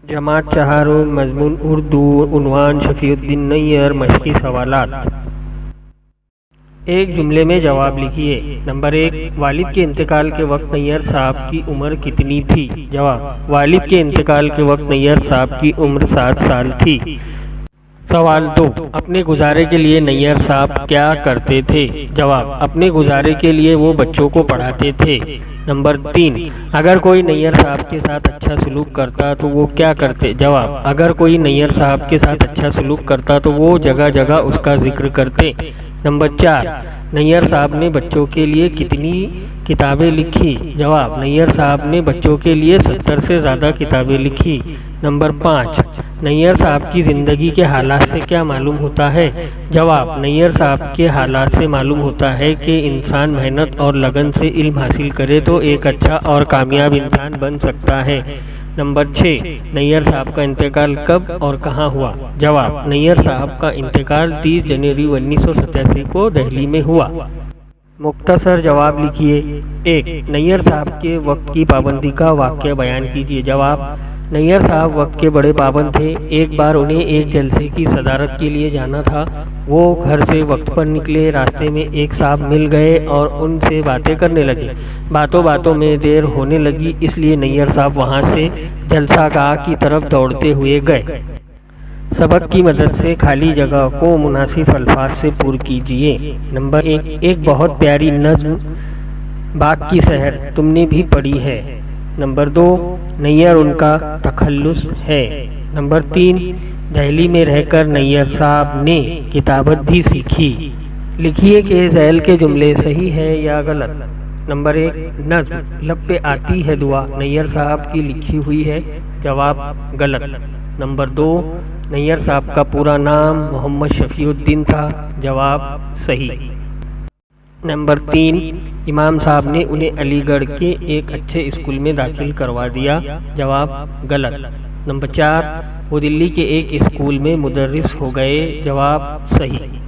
جماعت چہاروں مضمون اردو عنوان شفیع الدین نیر مشقی سوالات۔ ایک جملے میں جواب لکھیے۔ نمبر 1، والد کے انتقال کے وقت نیر صاحب کی عمر کتنی تھی؟ جواب، والد کے انتقال کے وقت نیر صاحب کی عمر 7 سال تھی۔ سوال 2، اپنے گزارے کے لیے نیر صاحب کیا کرتے تھے؟ جواب، اپنے گزارے کے لیے وہ بچوں کو پڑھاتے تھے۔ نمبر 3، اگر کوئی نیر صاحب کے ساتھ اچھا سلوک کرتا تو وہ کیا کرتے؟ جواب، اگر کوئی نیر صاحب کے ساتھ اچھا سلوک کرتا تو وہ جگہ جگہ اس کا ذکر کرتے۔ نمبر 4، نیر صاحب نے بچوں کے لیے کتنی کتابیں لکھی؟ جواب، نیر صاحب نے بچوں کے لیے 70 سے زیادہ کتابیں لکھی۔ نمبر 5، نیر صاحب کی زندگی کے حالات سے کیا معلوم ہوتا ہے؟ جواب، نیر صاحب کے حالات سے معلوم ہوتا ہے کہ انسان محنت اور لگن سے علم حاصل کرے تو ایک اچھا اور کامیاب انسان بن سکتا ہے۔ نمبر 6، نیر صاحب کا انتقال کب اور کہاں ہوا؟ جواب، نیر صاحب کا انتقال 30 جنوری 1987 کو دہلی میں ہوا۔ مختصر جواب لکھیے۔ 1، نیر صاحب کے وقت کی پابندی کا واقعہ بیان کیجیے۔ جواب، نیر صاحب وقت کے بڑے پابند تھے۔ ایک بار انہیں ایک جلسے کی صدارت کے لیے جانا تھا۔ وہ گھر سے وقت پر نکلے، راستے میں ایک صاحب مل گئے اور ان سے باتیں کرنے لگے۔ باتوں باتوں میں دیر ہونے لگی، اس لیے نیر صاحب وہاں سے جلسہ گاہ کی طرف دوڑتے ہوئے گئے۔ سبق کی مدد سے خالی جگہ کو مناسب الفاظ سے پر کیجیے۔ نمبر 1، ایک بہت پیاری نظم باغ کی سحر تم نے بھی پڑھی ہے۔ نمبر 2، نیر ان کا تخلص ہے۔ نمبر 3، دہلی میں رہ کر نیر صاحب نے کتابت بھی سیکھی۔ لکھیے کہ ذیل کے جملے صحیح ہے یا غلط۔ نمبر 1، نظم لب پہ آتی ہے دعا نیر صاحب کی لکھی ہوئی ہے۔ جواب، غلط۔ نمبر 2، نیر صاحب کا پورا نام محمد شفیع الدین تھا۔ جواب، صحیح۔ نمبر 3، امام صاحب نے انہیں علی گڑھ کے ایک اچھے اسکول میں داخل کروا دیا۔ جواب، غلط۔ نمبر 4، وہ دلی کے ایک اسکول میں مدرس ہو گئے۔ جواب، صحیح۔